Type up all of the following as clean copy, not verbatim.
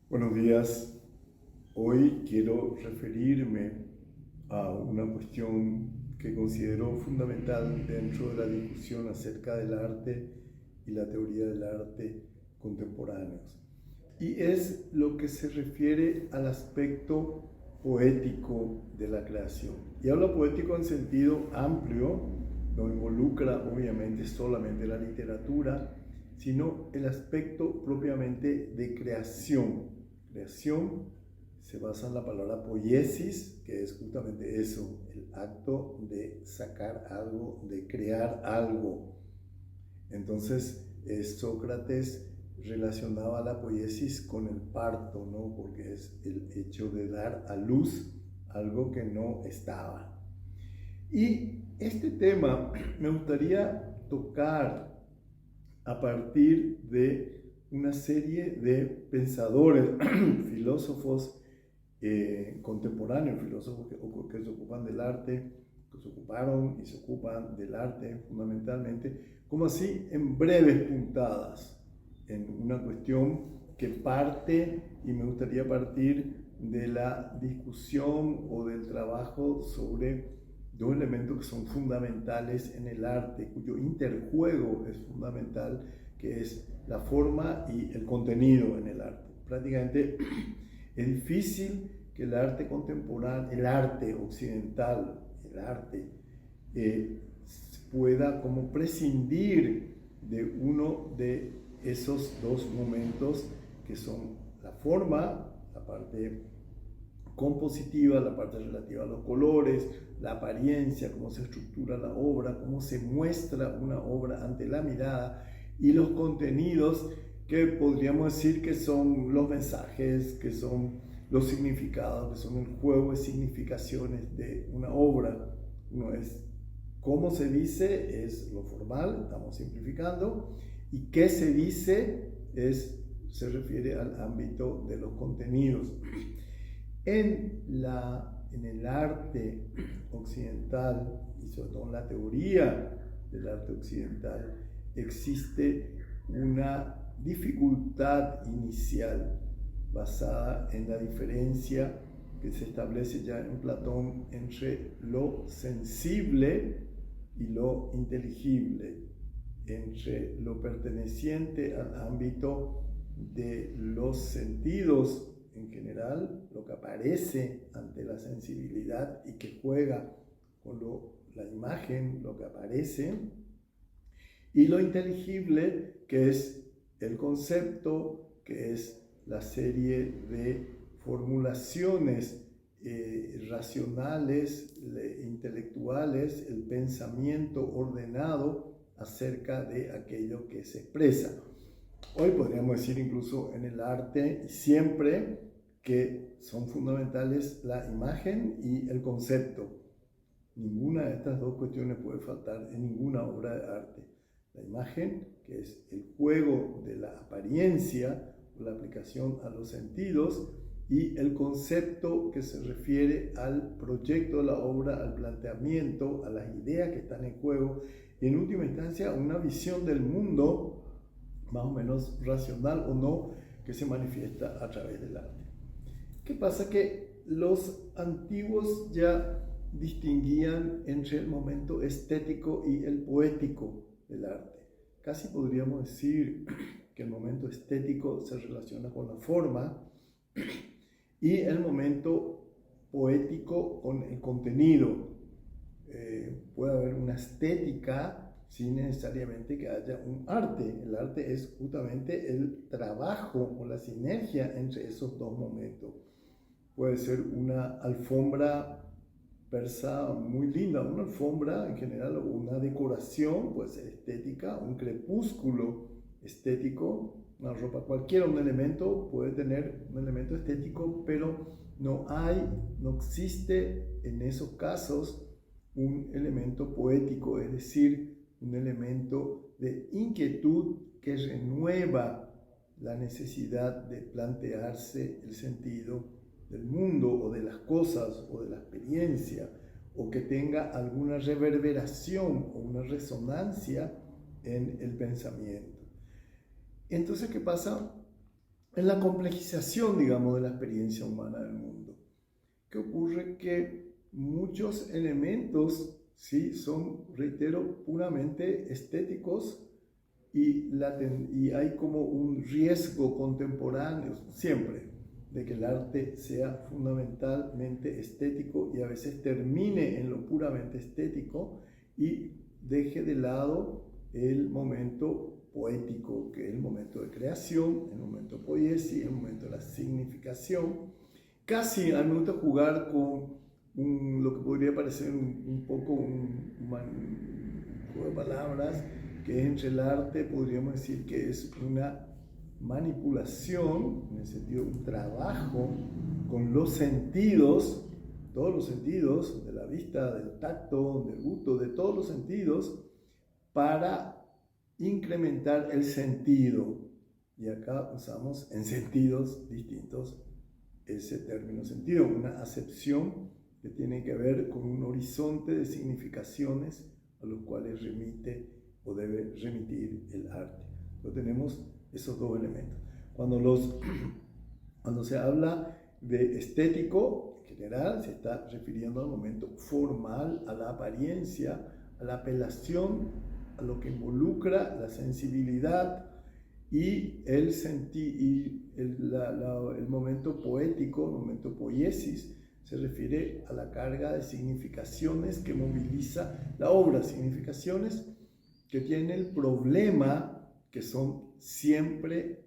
Buenos días. Hoy quiero referirme a una cuestión que considero fundamental dentro de la discusión acerca del arte y la teoría del arte contemporáneos. Y es lo que se refiere al aspecto poético de la creación. Y hablo poético en sentido amplio, no involucra obviamente solamente la literatura, sino el aspecto propiamente de creación. Creación se basa en la palabra poiesis, que es justamente eso, el acto de sacar algo, de crear algo. Entonces, Sócrates relacionaba la poiesis con el parto, ¿no? Porque es el hecho de dar a luz algo que no estaba. Y este tema me gustaría tocar a partir de una serie de pensadores, filósofos contemporáneos, filósofos que se ocupan del arte, que se ocuparon y se ocupan del arte fundamentalmente, como así en breves puntadas, en una cuestión que parte, y me gustaría partir de la discusión o del trabajo sobre dos elementos que son fundamentales en el arte, cuyo interjuego es fundamental, que es la forma y el contenido en el arte. Prácticamente es difícil que el arte contemporáneo, el arte occidental, el arte, pueda como prescindir de uno de esos dos momentos que son la forma, la parte compositiva, la parte relativa a los colores, la apariencia, cómo se estructura la obra, cómo se muestra una obra ante la mirada, y los contenidos que podríamos decir que son los mensajes, que son los significados, que son el juego de significaciones de una obra. Uno es cómo se dice, es lo formal, estamos simplificando, y qué se dice se refiere al ámbito de los contenidos. En el arte occidental, y sobre todo en la teoría del arte occidental, existe una dificultad inicial basada en la diferencia que se establece ya en Platón entre lo sensible y lo inteligible, entre lo perteneciente al ámbito de los sentidos en general, lo que aparece ante la sensibilidad y que juega con la imagen, lo que aparece, y lo inteligible, que es el concepto, que es la serie de formulaciones racionales, intelectuales, el pensamiento ordenado acerca de aquello que se expresa. Hoy podríamos decir incluso en el arte siempre que son fundamentales la imagen y el concepto. Ninguna de estas dos cuestiones puede faltar en ninguna obra de arte. La imagen, que es el juego de la apariencia o la aplicación a los sentidos, y el concepto, que se refiere al proyecto de la obra, al planteamiento, a las ideas que están en juego, y en última instancia una visión del mundo más o menos racional o no, que se manifiesta a través del arte. ¿Qué pasa? Que los antiguos ya distinguían entre el momento estético y el poético del arte. Casi podríamos decir que el momento estético se relaciona con la forma y el momento poético con el contenido. Puede haber una estética sin necesariamente que haya un arte. El arte es justamente el trabajo o la sinergia entre esos dos momentos. Puede ser una alfombra persa muy linda, una alfombra en general, o una decoración, puede ser estética, un crepúsculo estético, una ropa cualquiera, un elemento puede tener un elemento estético, pero no existe en esos casos un elemento poético, es decir, un elemento de inquietud que renueva la necesidad de plantearse el sentido del mundo o de las cosas o de la experiencia, o que tenga alguna reverberación o una resonancia en el pensamiento. Entonces, ¿qué pasa? en la complejización, digamos, de la experiencia humana del mundo. ¿Qué ocurre? Que muchos elementos, sí, son, reitero, puramente estéticos y hay como un riesgo contemporáneo siempre de que el arte sea fundamentalmente estético y a veces termine en lo puramente estético y deje de lado el momento poético, que es el momento de creación, el momento de poesía, el momento de la significación. Casi a mí me gusta jugar con lo que podría parecer un poco un juego de palabras, que entre el arte podríamos decir que es una manipulación, en el sentido de un trabajo con los sentidos, todos los sentidos, de la vista, del tacto, del gusto, de todos los sentidos, para incrementar el sentido. Y acá usamos en sentidos distintos ese término sentido, una acepción que tiene que ver con un horizonte de significaciones a los cuales remite o debe remitir el arte. Entonces tenemos esos dos elementos. Cuando se habla de estético, en general se está refiriendo al momento formal, a la apariencia, a la apelación, a lo que involucra la sensibilidad y el momento poético, el momento poiesis, se refiere a la carga de significaciones que moviliza la obra, significaciones que tienen el problema que son siempre,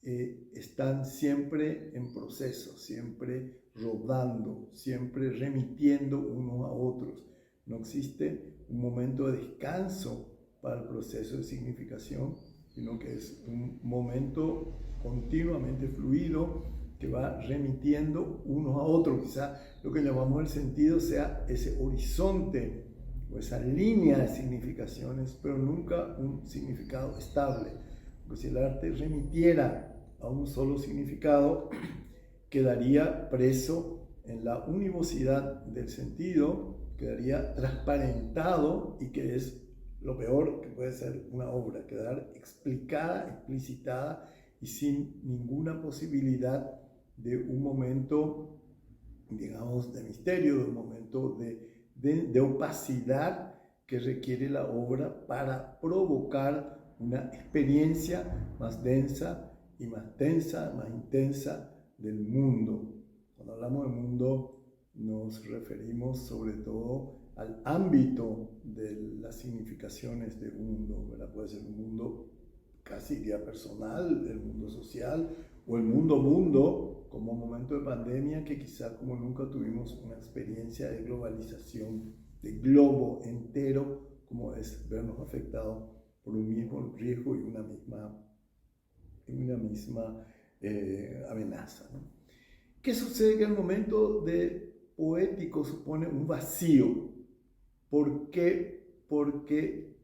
están siempre en proceso, siempre rodando, siempre remitiendo unos a otros. No existe un momento de descanso para el proceso de significación, sino que es un momento continuamente fluido que va remitiendo unos a otros. Quizá lo que llamamos el sentido sea ese horizonte o esa línea de significaciones, pero nunca un significado estable. Porque si el arte remitiera a un solo significado, quedaría preso en la univocidad del sentido, quedaría transparentado, y que es lo peor que puede ser una obra, quedar explicada, explicitada y sin ninguna posibilidad de un momento, digamos, de misterio, de un momento de opacidad que requiere la obra para provocar una experiencia más densa y más tensa, más intensa del mundo. Cuando hablamos de mundo nos referimos sobre todo al ámbito de las significaciones de un mundo, ¿verdad? Puede ser un mundo casi diría personal, el mundo social o el mundo, como momento de pandemia, que quizá como nunca tuvimos una experiencia de globalización, de globo entero, como es vernos afectados por un mismo riesgo y una misma amenaza, ¿no? ¿Qué sucede? Que el momento de poético supone un vacío. ¿Por qué? Porque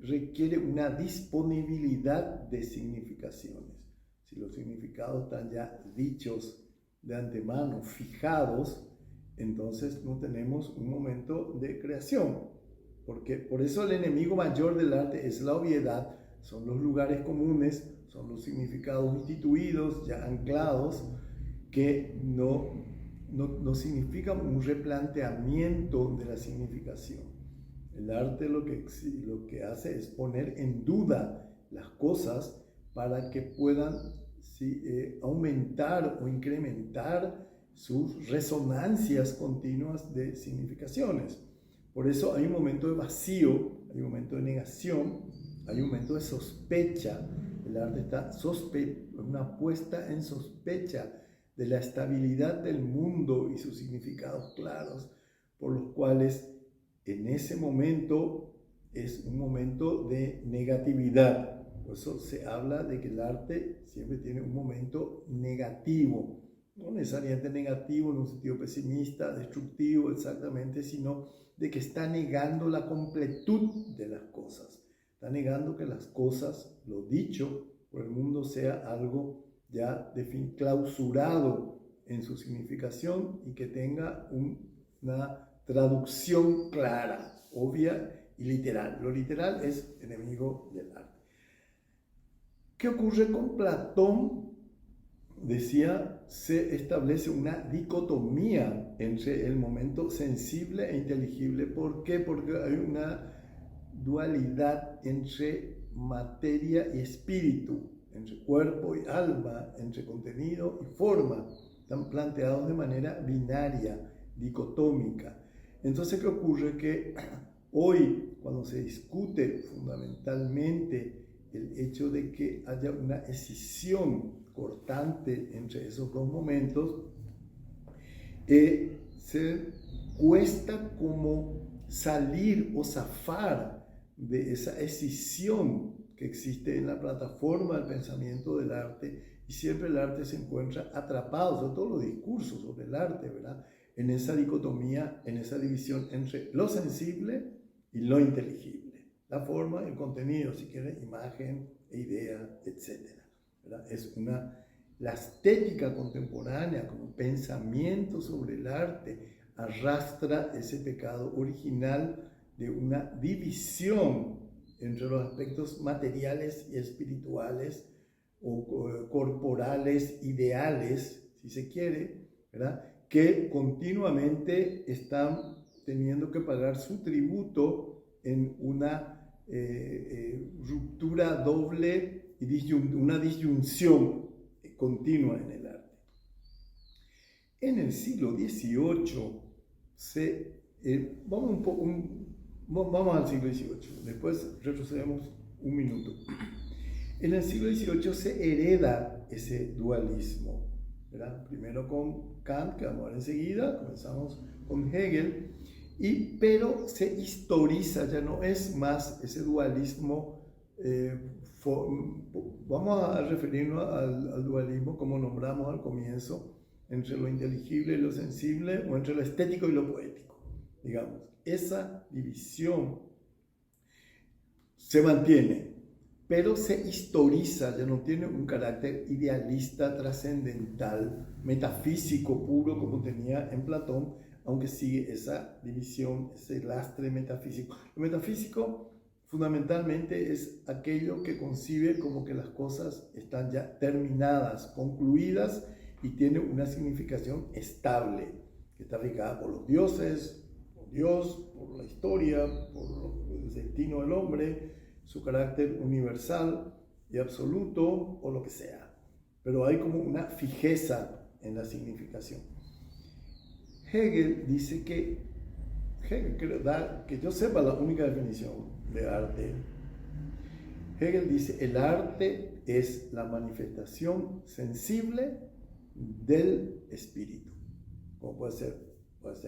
requiere una disponibilidad de significaciones. Si los significados están ya dichos de antemano, fijados, entonces no tenemos un momento de creación. Porque por eso el enemigo mayor del arte es la obviedad, son los lugares comunes, son los significados instituidos, ya anclados, que no significan un replanteamiento de la significación. El arte lo que hace es poner en duda las cosas para que puedan aumentar o incrementar sus resonancias continuas de significaciones. Por eso hay un momento de vacío, hay un momento de negación, hay un momento de sospecha. El arte está una puesta en sospecha de la estabilidad del mundo y sus significados claros, por los cuales en ese momento es un momento de negatividad. Por eso se habla de que el arte siempre tiene un momento negativo, no necesariamente negativo en un sentido pesimista, destructivo exactamente, sino de que está negando la completud de las cosas, está negando que las cosas, lo dicho por el mundo, sea algo ya clausurado en su significación y que tenga una traducción clara, obvia y literal. Lo literal es enemigo del arte. ¿Qué ocurre con Platón decía, se establece una dicotomía entre el momento sensible e inteligible. ¿Por qué? Porque hay una dualidad entre materia y espíritu, entre cuerpo y alma, entre contenido y forma. Están planteados de manera binaria, dicotómica. Entonces, ¿qué ocurre? Que hoy, cuando se discute fundamentalmente el hecho de que haya una escisión cortante entre esos dos momentos, se cuesta como salir o zafar de esa escisión que existe en la plataforma del pensamiento del arte, y siempre el arte se encuentra atrapado, sobre todo los discursos sobre el arte, ¿verdad?, en esa dicotomía, en esa división entre lo sensible y lo inteligible, la forma, el contenido, si quieren, imagen, idea, etc. Es la estética contemporánea como pensamiento sobre el arte arrastra ese pecado original de una división entre los aspectos materiales y espirituales o corporales, ideales, si se quiere, ¿verdad?, que continuamente están teniendo que pagar su tributo en una ruptura doble y una disyunción continua en el arte. En el siglo XVIII vamos al siglo XVIII, después retrocedemos un minuto. En el siglo XVIII se hereda ese dualismo, ¿verdad? Primero con Kant, que vamos a ver enseguida, comenzamos con Hegel, pero se historiza, ya no es más ese dualismo. Vamos a referirnos al dualismo como nombramos al comienzo, entre lo inteligible y lo sensible, o entre lo estético y lo poético, digamos. Esa división se mantiene, pero se historiza, ya no tiene un carácter idealista, trascendental, metafísico puro como tenía en Platón, aunque sigue esa división, ese lastre metafísico. Lo metafísico fundamentalmente es aquello que concibe como que las cosas están ya terminadas, concluidas, y tiene una significación estable, que está fijada por los dioses, por Dios, por la historia, por el destino del hombre, su carácter universal y absoluto, o lo que sea. Pero hay como una fijeza en la significación. Hegel dice que yo sepa la única definición de arte. Hegel dice: el arte es la manifestación sensible del espíritu. Como puede ser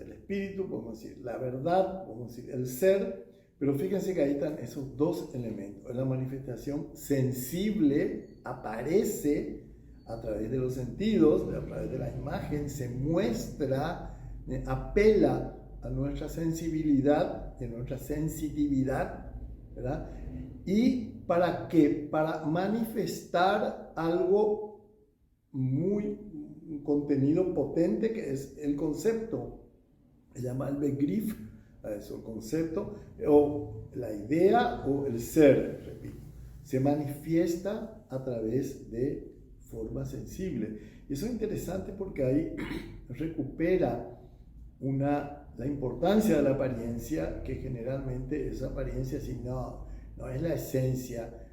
el espíritu, podemos decir la verdad, podemos decir el ser, pero fíjense que ahí están esos dos elementos. En la manifestación sensible aparece a través de los sentidos, a través de la imagen, se muestra, apela a nuestra sensibilidad, a nuestra sensitividad, ¿verdad? ¿Y para qué? Para manifestar algo un contenido potente, que es el concepto. Se llama el Begriff, eso, el concepto, o la idea, o el ser, repito. Se manifiesta a través de forma sensible. Y eso es interesante porque ahí recupera la importancia de la apariencia, que generalmente esa apariencia, si no es la esencia,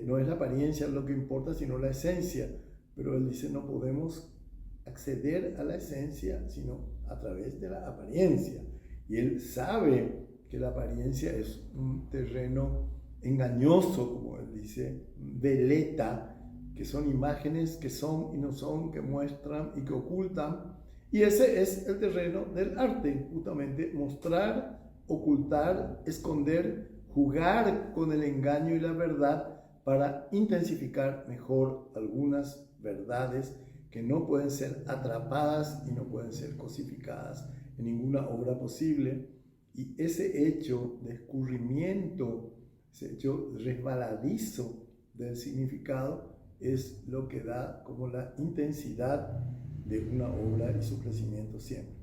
no es la apariencia lo que importa, sino la esencia. Pero él dice: no podemos acceder a la esencia sino a través de la apariencia. Y él sabe que la apariencia es un terreno engañoso, como él dice, veleta, que son imágenes que son y no son, que muestran y que ocultan. Y ese es el terreno del arte, justamente: mostrar, ocultar, esconder, jugar con el engaño y la verdad para intensificar mejor algunas verdades que no pueden ser atrapadas y no pueden ser cosificadas en ninguna obra posible. Y ese hecho de escurrimiento, ese hecho resbaladizo del significado, es lo que da como la intensidad de una obra y su crecimiento siempre.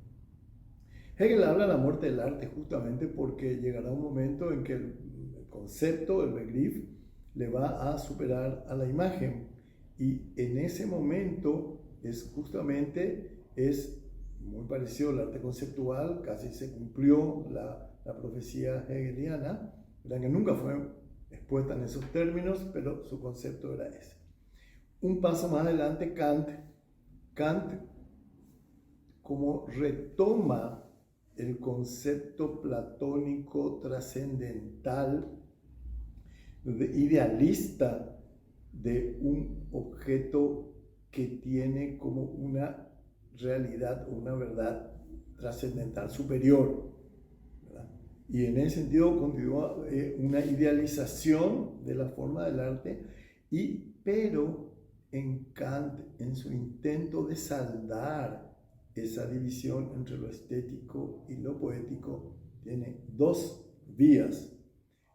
Hegel habla de la muerte del arte justamente porque llegará un momento en que el concepto, el Begriff, le va a superar a la imagen, Y en ese momento es muy parecido al arte conceptual, casi se cumplió la profecía hegeliana, la que nunca fue expuesta en esos términos, pero su concepto era ese. Un paso más adelante, Kant como retoma el concepto platónico trascendental, idealista, de un objeto que tiene como una realidad o una verdad trascendental superior, ¿verdad? Y en ese sentido continúa una idealización de la forma del arte, pero en Kant, en su intento de saldar esa división entre lo estético y lo poético, tiene dos vías.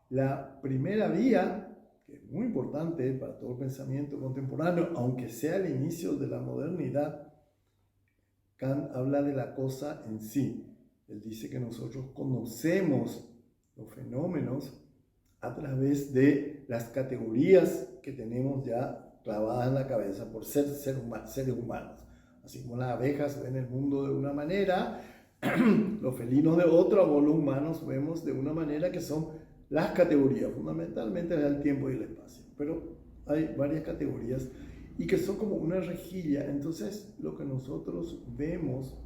La primera vía, que es muy importante para todo el pensamiento contemporáneo, aunque sea el inicio de la modernidad, Kant habla de la cosa en sí. Él dice que nosotros conocemos los fenómenos a través de las categorías que tenemos ya clavadas en la cabeza por seres humanos. Así como las abejas ven el mundo de una manera, los felinos de otra, o los humanos vemos de una manera, que son las categorías, fundamentalmente el tiempo y el espacio. Pero hay varias categorías y que son como una rejilla. Entonces, lo que nosotros vemos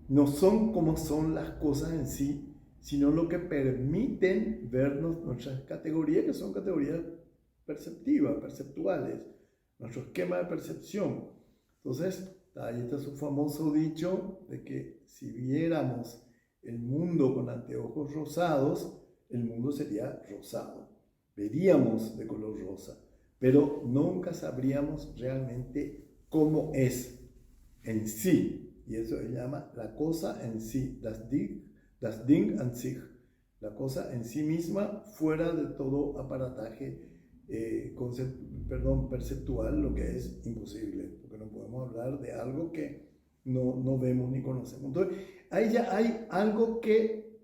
no son como son las cosas en sí, sino lo que permiten vernos nuestras categorías, que son categorías perceptuales, nuestro esquema de percepción. Entonces, ahí está su famoso dicho de que si viéramos el mundo con anteojos rosados, el mundo sería rosado. Veríamos de color rosa, pero nunca sabríamos realmente cómo es en sí. Y eso se llama la cosa en sí, das Ding an sich, la cosa en sí misma, fuera de todo aparataje perceptual, lo que es imposible, porque no podemos hablar de algo que no vemos ni conocemos. Entonces, ahí ya hay algo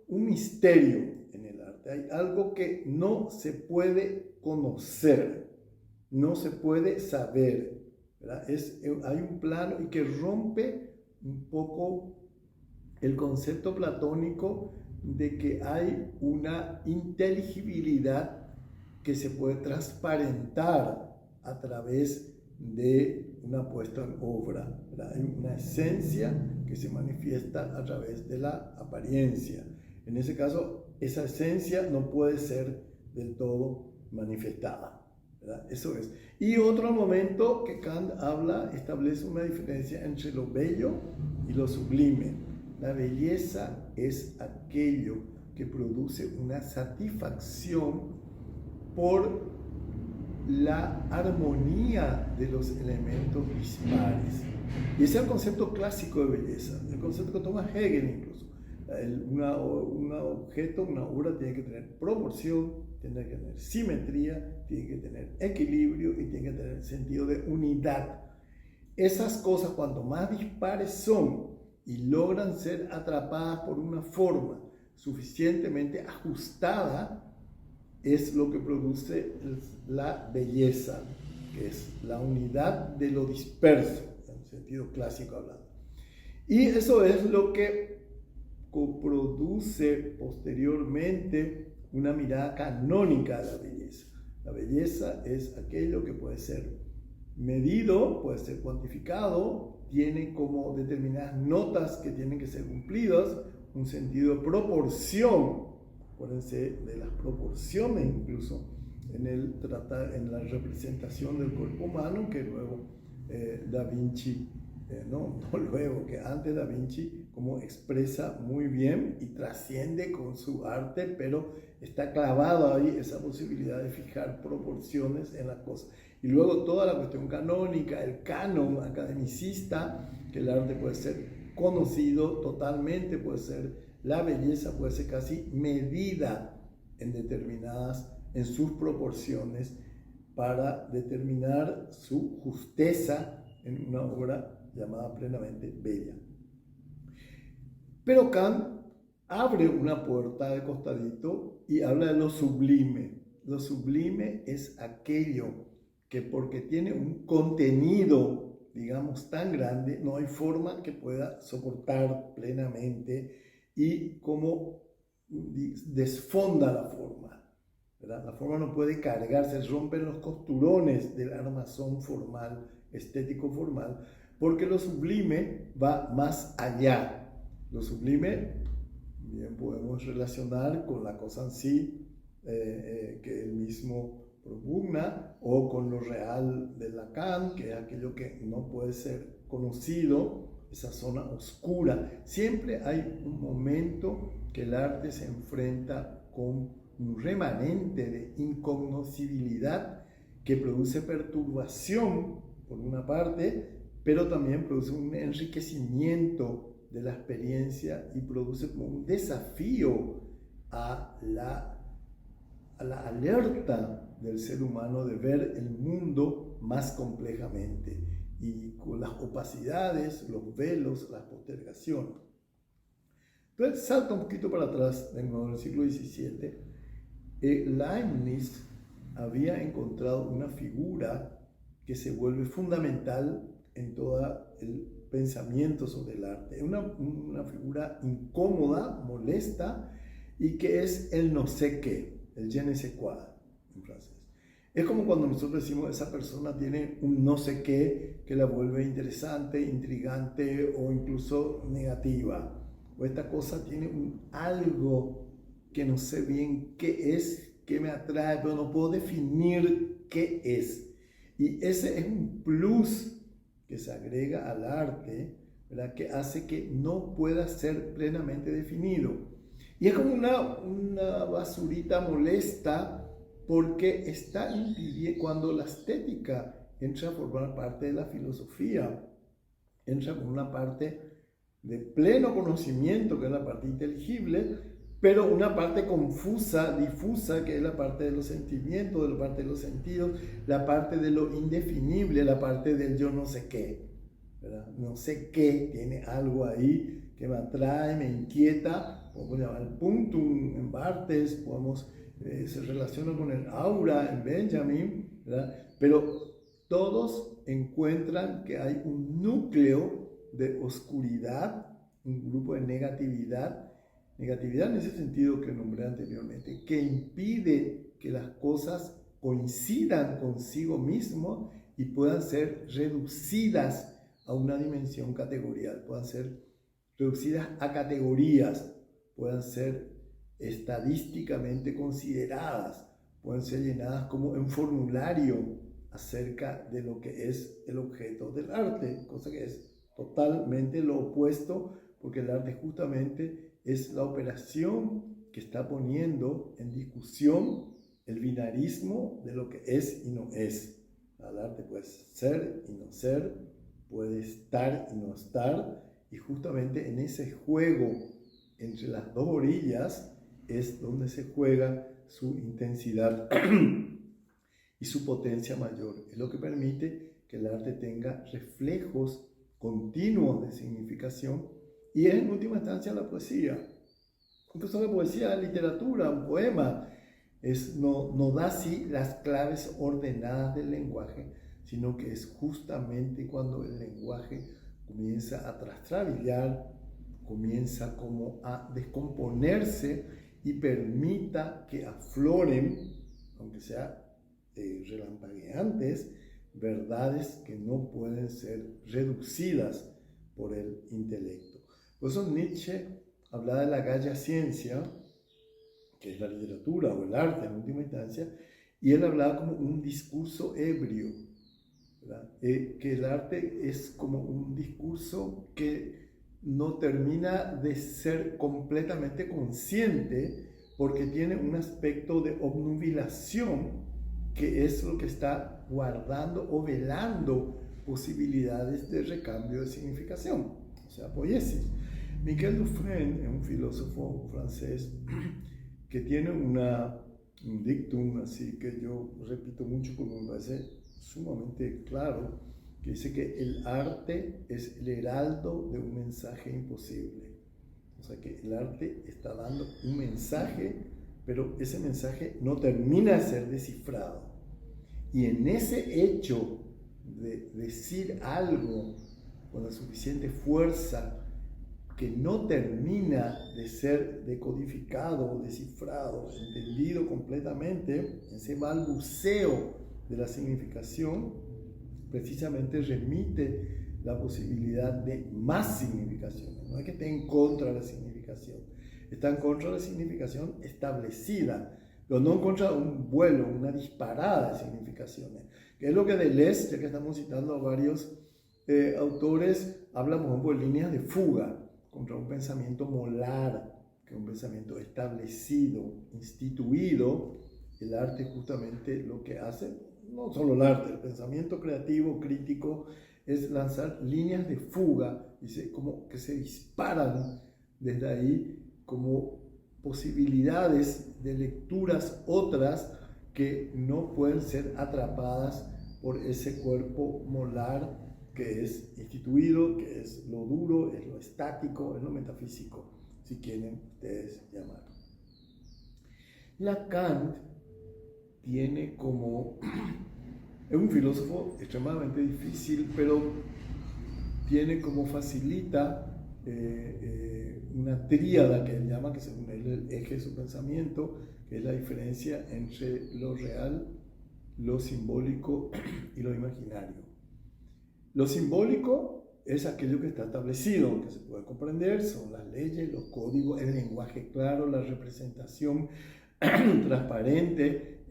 un misterio en el arte, hay algo que no se puede conocer, no se puede saber, ¿verdad? Hay un plano y que rompe un poco el concepto platónico de que hay una inteligibilidad que se puede transparentar a través de una puesta en obra, ¿verdad? Hay una esencia que se manifiesta a través de la apariencia. En ese caso, esa esencia no puede ser del todo manifestada, ¿verdad? Eso es. Y otro momento que Kant establece una diferencia entre lo bello y lo sublime. La belleza es aquello que produce una satisfacción por la armonía de los elementos dispares. Y ese es el concepto clásico de belleza, el concepto que toma Hegel incluso. Un objeto, una obra tiene que tener proporción, tiene que tener simetría, tiene que tener equilibrio y tiene que tener sentido de unidad. Esas cosas, cuanto más dispares son y logran ser atrapadas por una forma suficientemente ajustada, es lo que produce la belleza, que es la unidad de lo disperso, en sentido clásico hablando. Y eso es lo que produce posteriormente una mirada canónica de la belleza. La belleza es aquello que puede ser medido, puede ser cuantificado, tiene como determinadas notas que tienen que ser cumplidas, un sentido de proporción. Acuérdense de las proporciones incluso en la representación del cuerpo humano que luego Da Vinci, que antes Da Vinci como expresa muy bien y trasciende con su arte, pero está clavado ahí esa posibilidad de fijar proporciones en las cosas. Y luego toda la cuestión canónica, el canon academicista, que el arte puede ser conocido totalmente, puede ser la belleza, puede ser casi medida en sus proporciones para determinar su justeza en una obra llamada plenamente bella. Pero Kant abre una puerta de costadito y habla de lo sublime. Lo sublime es aquello que porque tiene un contenido, digamos, tan grande, no hay forma que pueda soportar plenamente y como desfonda la forma, ¿verdad? La forma no puede cargarse, rompen los costurones del armazón formal, estético formal, porque lo sublime va más allá. Lo sublime bien podemos relacionar con la cosa en sí, que él mismo propugna, o con lo real de Lacan, que es aquello que no puede ser conocido, esa zona oscura. Siempre hay un momento que el arte se enfrenta con un remanente de incognoscibilidad que produce perturbación, por una parte, pero también produce un enriquecimiento de la experiencia y produce como un desafío a la alerta del ser humano de ver el mundo más complejamente y con las opacidades, los velos, las postergaciones. Entonces salta un poquito para atrás, en el siglo XVII, Leibniz había encontrado una figura que se vuelve fundamental en todo el pensamiento sobre el arte. Es una figura incómoda, molesta, y que es el no sé qué, el je ne sais quoi en francés. Es como cuando nosotros decimos esa persona tiene un no sé qué que la vuelve interesante, intrigante o incluso negativa. O esta cosa tiene un algo que no sé bien qué es, que me atrae, pero no puedo definir qué es. Y ese es un plus que se agrega al arte, ¿verdad? Que hace que no pueda ser plenamente definido. Y es como una basurita molesta porque está impidiendo, cuando la estética entra a formar parte de la filosofía, entra por una parte de pleno conocimiento, que es la parte inteligible, pero una parte confusa, difusa, que es la parte de los sentimientos, la parte de los sentidos, la parte de lo indefinible, la parte del yo no sé qué, ¿verdad? No sé qué, tiene algo ahí que me atrae, me inquieta, podemos llamar el punctum en Barthes, se relaciona con el aura en Benjamin, ¿verdad? Pero todos encuentran que hay un núcleo de oscuridad, un grupo de negatividad en ese sentido que nombré anteriormente, que impide que las cosas coincidan consigo mismo y puedan ser reducidas a una dimensión categorial, puedan ser reducidas a categorías, puedan ser estadísticamente consideradas, pueden ser llenadas como en formulario acerca de lo que es el objeto del arte, cosa que es totalmente lo opuesto, porque el arte justamente es la operación que está poniendo en discusión el binarismo de lo que es y no es. El arte puede ser y no ser, puede estar y no estar, y justamente en ese juego entre las dos orillas es donde se juega su intensidad y su potencia mayor. Es lo que permite que el arte tenga reflejos continuos de significación y es en última instancia la poesía. Incluso la poesía, la literatura, un poema, no da así las claves ordenadas del lenguaje, sino que es justamente cuando el lenguaje comienza a trastrabillar, comienza como a descomponerse y permita que afloren, aunque sea relampagueantes, verdades que no pueden ser reducidas por el intelecto. Por eso Nietzsche hablaba de la galla ciencia, que es la literatura o el arte en última instancia, y él hablaba como un discurso ebrio, que el arte es como un discurso que no termina de ser completamente consciente porque tiene un aspecto de obnubilación que es lo que está guardando o velando posibilidades de recambio de significación, o sea, poiesis. Michel Dufresne es un filósofo francés que tiene un dictum así que yo repito mucho porque me parece sumamente claro, que dice que el arte es el heraldo de un mensaje imposible. O sea que el arte está dando un mensaje, pero ese mensaje no termina de ser descifrado. Y en ese hecho de decir algo con la suficiente fuerza que no termina de ser decodificado, descifrado, entendido completamente, ese balbuceo de la significación precisamente remite la posibilidad de más significaciones. No es que esté en contra de la significación, está en contra de la significación establecida, pero no en contra de un vuelo, una disparada de significaciones, que es lo que Deleuze, ya que estamos citando a varios autores, habla, por ejemplo, de líneas de fuga contra un pensamiento molar, que es un pensamiento establecido, instituido. El arte justamente lo que hace, no solo el arte, el pensamiento creativo, crítico, es lanzar líneas de fuga, dice, como que se disparan desde ahí como posibilidades de lecturas otras que no pueden ser atrapadas por ese cuerpo molar que es instituido, que es lo duro, es lo estático, es lo metafísico, si quieren ustedes llamar. Lacan tiene como... es un filósofo extremadamente difícil, pero tiene como facilita una tríada que él llama, que según él es el eje de su pensamiento, que es la diferencia entre lo real, lo simbólico y lo imaginario. Lo simbólico es aquello que está establecido, que se puede comprender, son las leyes, los códigos, el lenguaje claro, la representación transparente,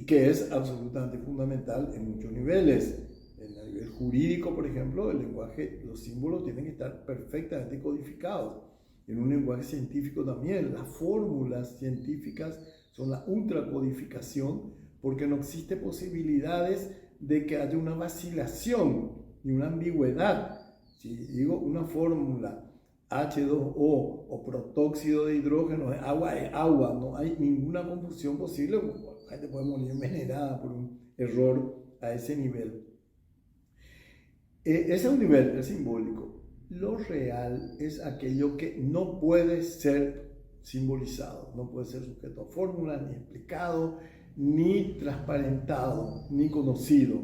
que es absolutamente fundamental en muchos niveles. En el nivel jurídico, por ejemplo, el lenguaje, los símbolos tienen que estar perfectamente codificados. En un lenguaje científico también, las fórmulas científicas son la ultracodificación, porque no existe posibilidades de que haya una vacilación y una ambigüedad. Si digo una fórmula H2O o protóxido de hidrógeno, es agua, no hay ninguna confusión posible, la gente puede morir envenenada por un error a ese nivel. Ese es un nivel, el simbólico. Lo real es aquello que no puede ser simbolizado, no puede ser sujeto a fórmula, ni explicado, ni transparentado, ni conocido,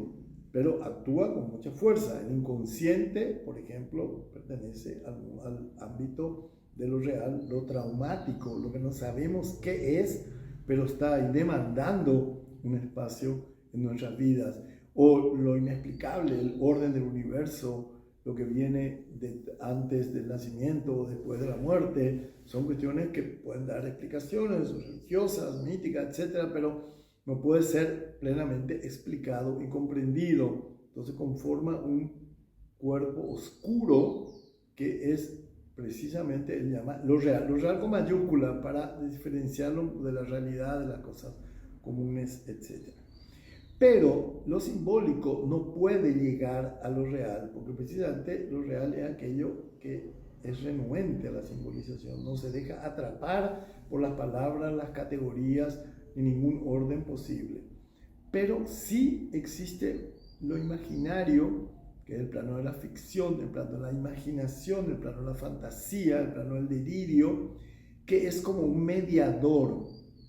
pero actúa con mucha fuerza. El inconsciente, por ejemplo, pertenece al ámbito de lo real, lo traumático, lo que no sabemos qué es, pero está ahí demandando un espacio en nuestras vidas. O lo inexplicable, el orden del universo, lo que viene antes del nacimiento o después de la muerte, son cuestiones que pueden dar explicaciones religiosas, míticas, etc., pero no puede ser plenamente explicado y comprendido. Entonces conforma un cuerpo oscuro que es precisamente, él llama lo real con mayúscula para diferenciarlo de la realidad, de las cosas comunes, etc. Pero lo simbólico no puede llegar a lo real, porque precisamente lo real es aquello que es renuente a la simbolización, no se deja atrapar por las palabras, las categorías, en ningún orden posible. Pero sí existe lo imaginario, que es el plano de la ficción, el plano de la imaginación, el plano de la fantasía, el plano del delirio, que es como un mediador.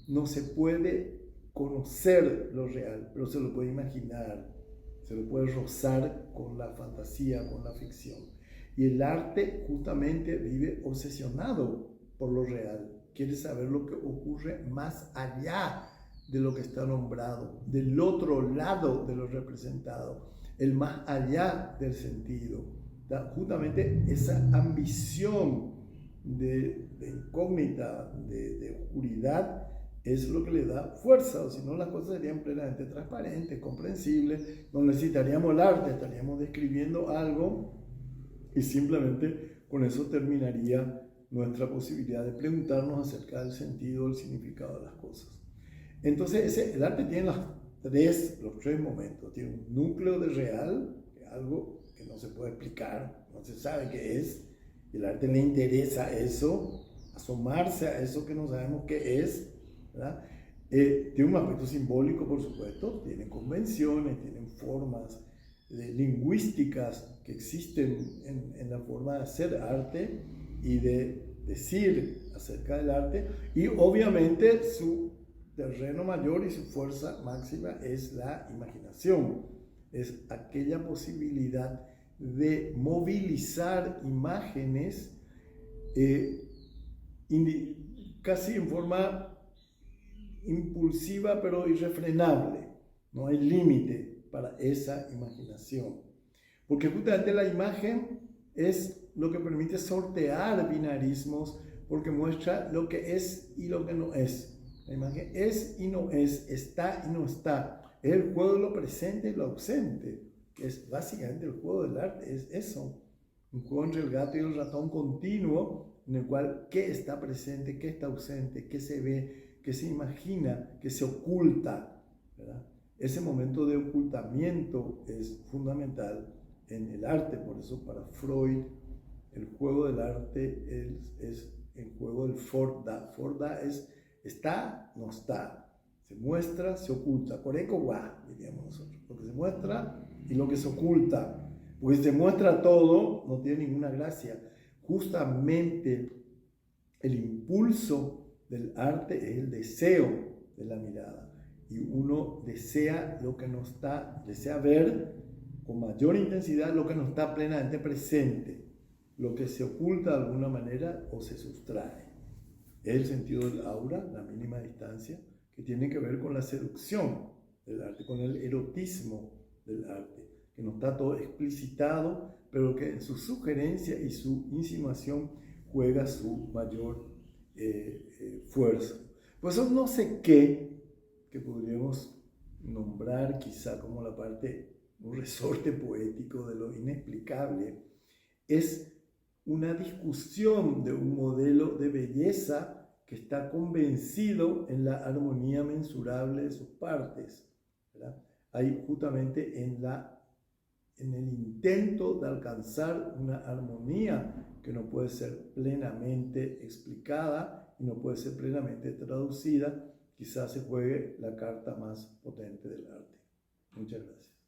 No se puede conocer lo real, pero se lo puede imaginar, se lo puede rozar con la fantasía, con la ficción. Y el arte justamente vive obsesionado por lo real. Quiere saber lo que ocurre más allá de lo que está nombrado, del otro lado de lo representado, el más allá del sentido. Justamente esa ambición de incógnita, de oscuridad, es lo que le da fuerza, o si no las cosas serían plenamente transparentes, comprensibles, no necesitaríamos el arte, estaríamos describiendo algo y simplemente con eso terminaría nuestra posibilidad de preguntarnos acerca del sentido, del significado de las cosas. Entonces el arte tiene los tres momentos. Tiene un núcleo de real, que es algo que no se puede explicar, no se sabe qué es, y el arte le interesa eso, asomarse a eso que no sabemos qué es, ¿verdad? Tiene un aspecto simbólico, por supuesto, tiene convenciones, tienen formas lingüísticas que existen en la forma de hacer arte y de decir acerca del arte, y obviamente su terreno mayor y su fuerza máxima es la imaginación. Es aquella posibilidad de movilizar imágenes casi en forma impulsiva pero irrefrenable. No hay límite para esa imaginación. Porque justamente la imagen es lo que permite sortear binarismos, porque muestra lo que es y lo que no es. La imagen es y no es, está y no está. Es el juego de lo presente y lo ausente, que es básicamente el juego del arte, es eso. Un juego entre el gato y el ratón continuo, en el cual qué está presente, qué está ausente, qué se ve, qué se imagina, qué se oculta, ¿verdad? Ese momento de ocultamiento es fundamental en el arte. Por eso para Freud el juego del arte es el juego del Forda. Forda es está, no está, se muestra, se oculta. Coreco wa, diríamos nosotros. Lo que se muestra y lo que se oculta. Porque si se muestra todo, no tiene ninguna gracia. Justamente el impulso del arte es el deseo de la mirada. Y uno desea lo que no está, desea ver con mayor intensidad lo que no está plenamente presente, lo que se oculta de alguna manera o se sustrae. Es el sentido del aura, la mínima distancia, que tiene que ver con la seducción del arte, con el erotismo del arte, que no está todo explicitado, pero que en su sugerencia y su insinuación juega su mayor fuerza. Por eso no sé qué, que podríamos nombrar quizá como la parte, un resorte poético de lo inexplicable, es una discusión de un modelo de belleza que está convencido en la armonía mensurable de sus partes, ¿verdad? Hay justamente en el intento de alcanzar una armonía que no puede ser plenamente explicada y no puede ser plenamente traducida, quizás se juegue la carta más potente del arte. Muchas gracias.